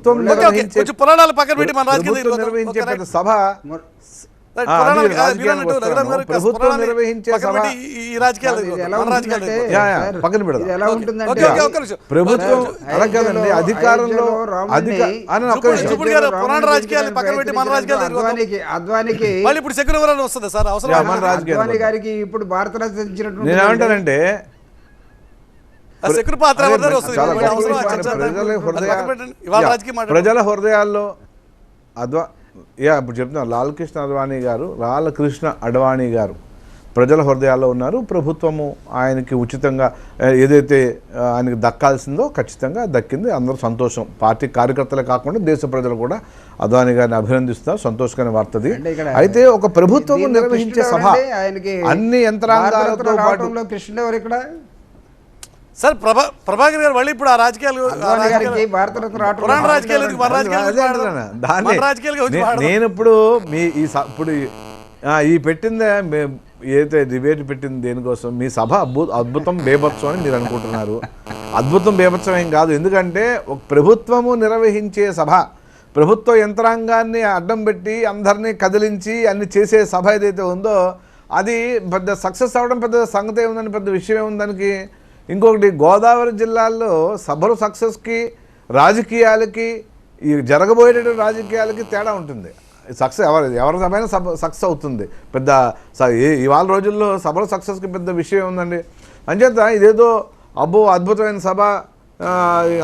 ప్రభుత్వం నిర్వహించే పెద్ద సభ ప్రభుత్వం నిర్వహించే సభ పక్కన పెడదాం. ప్రభుత్వం అలా కదండి, అధికారంలో ఇప్పుడు భారత నేనేమంటానంటే ప్రజల హృదయాల్లో ఇప్పుడు చెప్తున్నా లాలకృష్ణ అడ్వాణి గారు ప్రజల హృదయాల్లో ఉన్నారు. ప్రభుత్వము ఆయనకి ఉచితంగా ఏదైతే ఆయనకి దక్కాల్సిందో ఖచ్చితంగా దక్కింది. అందరూ సంతోషం. పార్టీ కార్యకర్తలే కాకుండా దేశ ప్రజలు కూడా అద్వానీ గారిని అభినందిస్తున్నారు. సంతోషకరమైన వార్తది. అయితే ఒక ప్రభుత్వము నిర్వహించే సభ అన్ని యంత్రాంగాలతో పాటు కృష్ణదేవరు ఇక్కడ సార్ ప్రభాకర్ గారు మళ్ళీ ఇప్పుడు ఆ రాజకీయాలు నేను ఇప్పుడు ఈ పెట్టిందే ఏదైతే డిబేట్ పెట్టింది దేనికోసం మీ సభ అద్భుతం బేభత్సం అని మీరు అనుకుంటున్నారు. అద్భుతం బేభత్సం ఏం కాదు. ఎందుకంటే ఒక ప్రభుత్వము నిర్వహించే సభ, ప్రభుత్వ యంత్రాంగాన్ని అడ్డం పెట్టి అందరినీ కదిలించి అన్ని చేసే సభ ఏదైతే ఉందో అది పెద్ద సక్సెస్ అవ్వడం పెద్ద సంగతి ఏముందని, పెద్ద విషయం ఏముందానికి. ఇంకొకటి, గోదావరి జిల్లాల్లో సభలు సక్సెస్కి రాజకీయాలకి ఈ జరగబోయేటటువంటి రాజకీయాలకి తేడా ఉంటుంది. సక్సెస్ ఎవరి సభైనా సక్సెస్ అవుతుంది. పెద్ద ఇవాళ రోజుల్లో సభల సక్సెస్కి పెద్ద విషయం ఉందండి. అంచేత ఇదేదో అబ్బో అద్భుతమైన సభ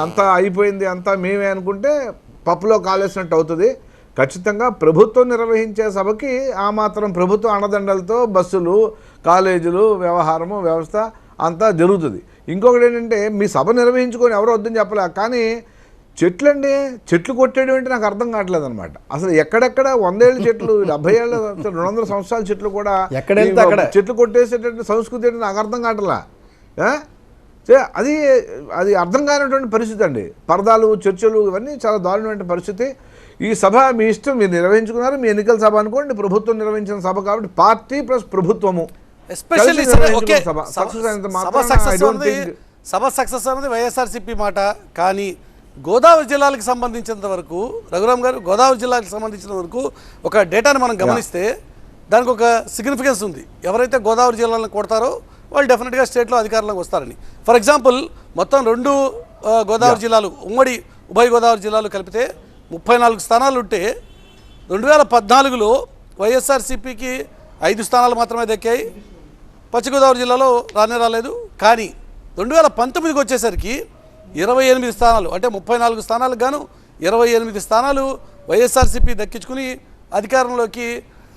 అంతా అయిపోయింది అంతా మేమే అనుకుంటే పప్పులో కాలేసినట్టు అవుతుంది. ఖచ్చితంగా ప్రభుత్వం నిర్వహించే సభకి ఆ మాత్రం ప్రభుత్వ అండదండలతో బస్సులు, కాలేజీలు, వ్యవహారము, వ్యవస్థ అంతా జరుగుతుంది. ఇంకొకటి ఏంటంటే మీ సభ నిర్వహించుకొని ఎవరో వద్దని చెప్పలే, కానీ చెట్లు కొట్టేయడం అంటే నాకు అర్థం కావట్లేదు అనమాట. అసలు ఎక్కడెక్కడ 100 ఏళ్ళ చెట్లు, 70 ఏళ్ళ 200 సంవత్సరాల చెట్లు కూడా చెట్లు కొట్టేసేటటువంటి సంస్కృతి అంటే నాకు అర్థం కావట్లా. అది అర్థం కానటువంటి పరిస్థితి అండి. పరదాలు, చర్చలు ఇవన్నీ చాలా దారుణమైన పరిస్థితి. ఈ సభ మీ ఇష్టం, మీరు నిర్వహించుకున్నారు. మీ ఎన్నికల సభ అనుకోండి, ప్రభుత్వం నిర్వహించిన సభ కాబట్టి పార్టీ ప్లస్ ప్రభుత్వము సభ సక్సెస్ అనేది వైఎస్ఆర్సీపీ మాట. కానీ గోదావరి జిల్లాలకు సంబంధించినంత వరకు, రఘురామ్ గారు, గోదావరి జిల్లాకు సంబంధించిన వరకు ఒక డేటాను మనం గమనిస్తే దానికి ఒక సిగ్నిఫికెన్స్ ఉంది. ఎవరైతే గోదావరి జిల్లాలను కొడతారో వాళ్ళు డెఫినెట్గా స్టేట్లో అధికారంలోకి వస్తారని. ఫర్ ఎగ్జాంపుల్ మొత్తం 2 గోదావరి జిల్లాలు, ఉభయ గోదావరి జిల్లాలు కలిపితే 34 స్థానాలు ఉంటే 2014లో వైఎస్ఆర్సీపీకి 5 స్థానాలు మాత్రమే దక్కాయి. పశ్చిమ గోదావరి జిల్లాలో రాలేదు. కానీ 2019కి వచ్చేసరికి 28 స్థానాలు, అంటే 34 స్థానాలకు గాను 28 స్థానాలు వైఎస్ఆర్సీపీ దక్కించుకుని అధికారంలోకి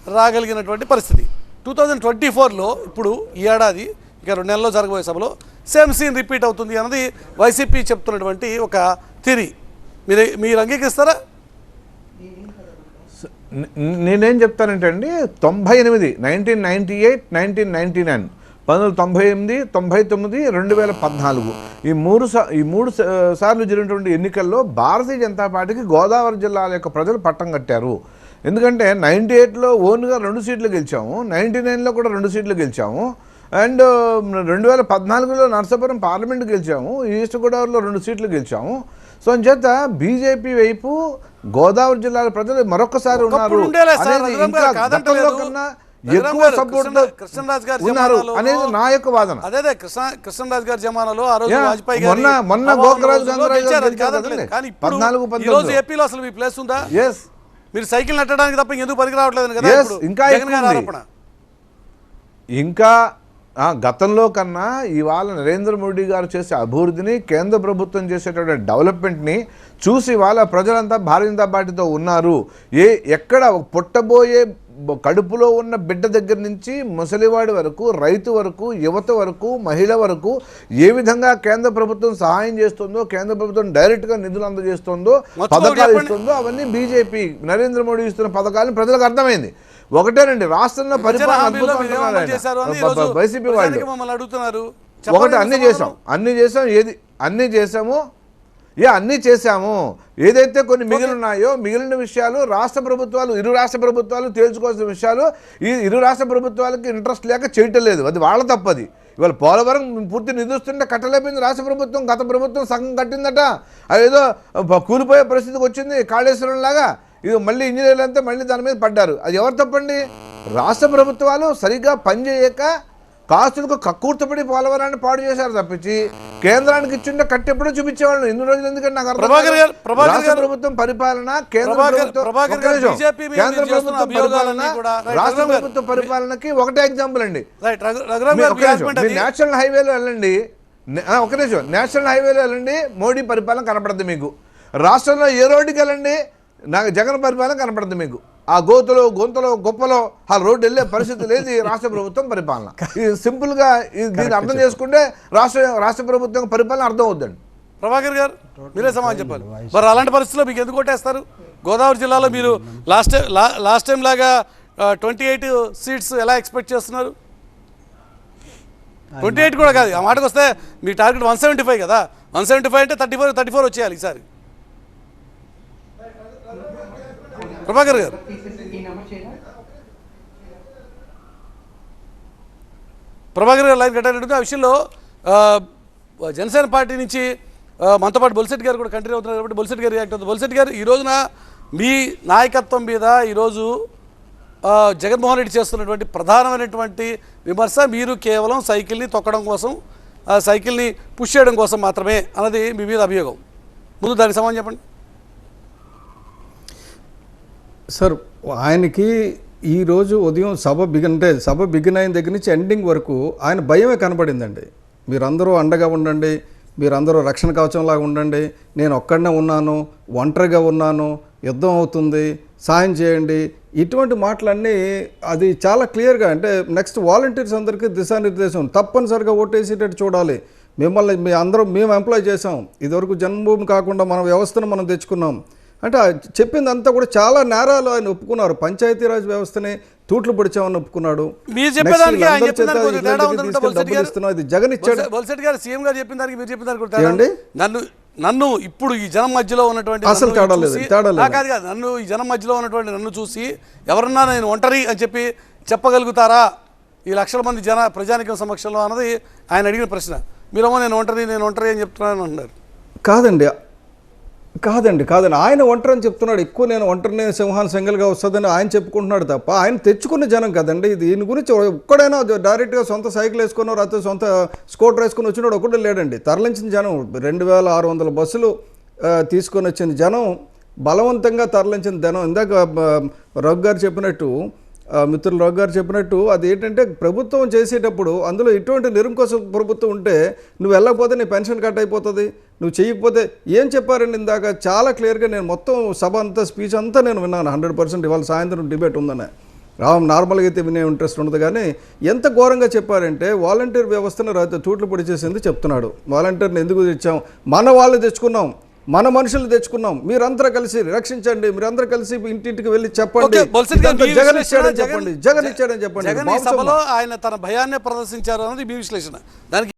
రాగలిగినటువంటి పరిస్థితి. 2024లో ఇప్పుడు ఈ ఏడాది ఇక 2 నెలల్లో జరగబోయే సభలో సేమ్ సీన్ రిపీట్ అవుతుంది అన్నది వైసీపీ చెప్తున్నటువంటి ఒక థియరీ. మీరు అంగీకరిస్తారా? నేనేం చెప్తానంటే అండి, 98, 1998, 1999, 1998, 99, 2014 ఈ మూడు సార్లు జరిగినటువంటి ఎన్నికల్లో భారతీయ జనతా పార్టీకి గోదావరి జిల్లాల యొక్క ప్రజలు పట్టం కట్టారు. ఎందుకంటే 98లో ఓన్గా 2 సీట్లు గెలిచాము, 99లో కూడా 2 సీట్లు గెలిచాము, అండ్ 2014లో నర్సాపురం పార్లమెంట్ గెలిచాము, ఈస్ట్ గోదావరిలో 2 సీట్లు గెలిచాము. సో అంచేత బీజేపీ వైపు గోదావరి జిల్లాల ప్రజలు మరొకసారి ఉన్నారు, ఎక్కువ సపోర్ట్ ఉన్నారు అనేది నా యొక్క వాదన. అదే కృష్ణరాజు గారి జమానాలో ఆ రోజు వాజ్పేయి మొన్న గోకరాజు ఏపీలో అసలు మీ ప్లేస్ ఉందా? మీరు సైకిల్ నట్టడానికి తప్ప ఎందుకు పనికి రావట్లేదు కదా. ఇంకా గతంలో కన్నా ఇవాళ నరేంద్ర మోడీ గారు చేసే అభివృద్ధిని, కేంద్ర ప్రభుత్వం చేసేటటువంటి డెవలప్మెంట్ని చూసి వాళ్ళ ప్రజలంతా భారతీయ జనతా పార్టీతో ఉన్నారు. ఎక్కడ పుట్టబోయే కడుపులో ఉన్న బిడ్డ దగ్గర నుంచి ముసలివాడి వరకు, రైతు వరకు, యువత వరకు, మహిళ వరకు ఏ విధంగా కేంద్ర ప్రభుత్వం సహాయం చేస్తుందో, కేంద్ర ప్రభుత్వం డైరెక్ట్గా నిధులు అందజేస్తుందో, పథకాలు ఇస్తుందో అవన్నీ బీజేపీ నరేంద్ర మోడీ ఇస్తున్న పథకాలను ప్రజలకు అర్థమైంది. ఒకటేనండి, రాష్ట్రంలో పరిపాలన వైసీపీ వాళ్ళు ఒకటి అన్ని చేసాము, ఏది అన్ని చేసాము. అన్నీ చేశాము. ఏదైతే కొన్ని మిగిలి ఉన్నాయో మిగిలిన విషయాలు రాష్ట్ర ప్రభుత్వాలు, ఇరు రాష్ట్ర ప్రభుత్వాలు తేల్చుకోవాల్సిన విషయాలు ఈ ఇరు రాష్ట్ర ప్రభుత్వాలకి ఇంట్రెస్ట్ లేక చేయటం లేదు. అది వాళ్ళ తప్పది. ఇవాళ పోలవరం పూర్తి నిధుస్తుంటే కట్టలేకపోయింది రాష్ట్ర ప్రభుత్వం. గత ప్రభుత్వం సగం కట్టిందట. అదేదో కూలిపోయే పరిస్థితికి వచ్చింది కాళేశ్వరం లాగా. ఇది మళ్ళీ ఇంజనీర్లు అంతా మళ్ళీ దాని మీద పడ్డారు. అది ఎవరు తప్పండి? రాష్ట్ర ప్రభుత్వాలు సరిగ్గా పనిచేయక కాస్తులకు కక్కుర్తపడి పోలవరాన్ని పాడు చేశారు తప్పించి కేంద్రానికి ఇచ్చిండే కట్టెప్పుడో చూపించేవాళ్ళు. ఎన్ని రోజులు ఎందుకంటే నాకు అర్థం కాదు. రాష్ట్ర ప్రభుత్వం పరిపాలన, కేంద్ర ప్రభుత్వం పరిపాలన, రాష్ట్ర ప్రభుత్వ పరిపాలనకి ఒకటే ఎగ్జాంపుల్ అండి. నేషనల్ హైవేలో వెళ్ళండి, ఒక నిమిషం, నేషనల్ హైవేలో వెళ్ళండి, మోడీ పరిపాలన కనపడుతుంది మీకు. రాష్ట్రంలో ఏ రోడ్డుకి వెళ్ళండి, నాకు జగన్ పరిపాలన కనపడుతుంది మీకు. ఆ గోతులో గొంతలో గొప్పలో ఆ రోడ్డు వెళ్ళే పరిస్థితి లేదు ఈ రాష్ట్ర ప్రభుత్వం పరిపాలన. ఇది సింపుల్గా దీన్ని అర్థం చేసుకుంటే రాష్ట్ర ప్రభుత్వం పరిపాలన అర్థం అవుద్దండి. ప్రభాకర్ గారు మీరే సమాధానం చెప్పాలి. మరి అలాంటి పరిస్థితుల్లో మీకు ఎందుకు కొట్టేస్తారు? గోదావరి జిల్లాలో మీరు లాస్ట్ టైం లాగా 28 సీట్స్ ఎలా ఎక్స్పెక్ట్ చేస్తున్నారు? 28 కూడా కాదు, ఆ మాటకు వస్తే మీ టార్గెట్ 175 కదా. 175 అంటే 34 వచ్చేయాలి ఈసారి. ప్రభాకర్ గారు లైన్ కట్టాలంటే ఆ విషయంలో జనసేన పార్టీ నుంచి మనతో పాటు బొలిశెట్టి గారు కూడా కంటిన్యూ అవుతున్నారు కాబట్టి బొలిశెట్టి గారు రియాక్ట్ అవుతుంది. బొలిశెట్టి గారు, ఈ రోజున మీ నాయకత్వం మీద ఈరోజు జగన్మోహన్ రెడ్డి చేస్తున్నటువంటి ప్రధానమైనటువంటి విమర్శ, మీరు కేవలం సైకిల్ని తొక్కడం కోసం, సైకిల్ని పుష్ చేయడం కోసం మాత్రమే అన్నది మీ మీద అభియోగం. ముందు దానికి సమాధానం చెప్పండి సార్. ఆయనకి ఈరోజు ఉదయం సభ బిగిన్ అయిన దగ్గర నుంచి ఎండింగ్ వరకు ఆయన భయమే కనపడిందండి. మీరందరూ అండగా ఉండండి, మీరందరూ రక్షణ కవచంలాగా ఉండండి, నేను ఒక్కడనే ఉన్నాను, ఒంటరిగా ఉన్నాను, యుద్ధం అవుతుంది, సాయం చేయండి, ఇటువంటి మాటలన్నీ అది చాలా క్లియర్గా, అంటే నెక్స్ట్ వాలంటీర్స్ అందరికీ దిశానిర్దేశం, తప్పనిసరిగా ఓటేసేటట్టు చూడాలి. మేము ఎంప్లాయ్ చేసాం, ఇదివరకు జన్మభూమి కాకుండా మన వ్యవస్థను మనం తెచ్చుకున్నాం అంటే చెప్పిందంతా కూడా చాలా నేరాలు ఆయన ఒప్పుకున్నారు. పంచాయతీరాజ్ వ్యవస్థని తూట్లు పొడిచామని ఒప్పుకున్నాడు. జగన్ ఇచ్చాడు. నన్ను ఇప్పుడు ఈ జనం మధ్యలో ఉన్నటువంటి అసలు తేడా లేదు. నన్ను ఈ జనం మధ్యలో ఉన్నటువంటి నన్ను చూసి ఎవరన్నా నేను ఒంటరి అని చెప్పి చెప్పగలుగుతారా ఈ లక్షల మంది ప్రజానికం సమక్షంలో అన్నది ఆయన అడిగిన ప్రశ్న. మీరేమో నేను ఒంటరి అని చెప్తున్నాను అన్నారు. కాదండి ఆయన ఒంటరి అని చెప్తున్నాడు. ఎక్కువ నేను ఒంటరిని సింహాన్ని సింగిల్గా వస్తుందని ఆయన చెప్పుకుంటున్నాడు తప్ప ఆయన తెచ్చుకున్న జనం కదండి. దీని గురించి ఒక్కడైనా డైరెక్ట్గా సొంత సైకిల్ వేసుకున్నాడు, లేకపోతే సొంత స్కూటర్ వేసుకుని వచ్చినాడు ఒకటే లేడండి. తరలించిన జనం 2600 బస్సులు తీసుకొని వచ్చిన జనం, బలవంతంగా తరలించిన జనం. ఇందాక రఘు గారు చెప్పినట్టు, మిత్రులు రఘు గారు చెప్పినట్టు, అది ఏంటంటే ప్రభుత్వం చేసేటప్పుడు అందులో ఇటువంటి నిరంకుశ ప్రభుత్వం ఉంటే నువ్వు వెళ్ళకపోతే నీ పెన్షన్ కట్ అయిపోతుంది, నువ్వు చేయకపోతే ఏం చెప్పారండి ఇందాక చాలా క్లియర్గా. నేను మొత్తం సభ అంతా స్పీచ్ అంతా నేను విన్నాను 100%. ఇవాళ సాయంత్రం డిబేట్ ఉందనే నార్మల్గా అయితే వినే ఇంట్రెస్ట్ ఉండదు. కానీ ఎంత ఘోరంగా చెప్పారంటే వాలంటీర్ వ్యవస్థను తూట్లు పొడిచేసింది చెప్తున్నాడు. వాలంటీర్ని ఎందుకు తెచ్చాం? మన వాళ్ళు తెచ్చుకున్నాం, మన మనుషులు తెచ్చుకున్నాం, మీరందరూ కలిసి రక్షించండి, మీరందరూ కలిసి ఇంటింటికి వెళ్ళి చెప్పండి, జగన్ ఇచ్చాడని చెప్పండి. ఆయన తన భయాన్ని ప్రదర్శించారు అన్నది మీ విశ్లేషణ. దానికి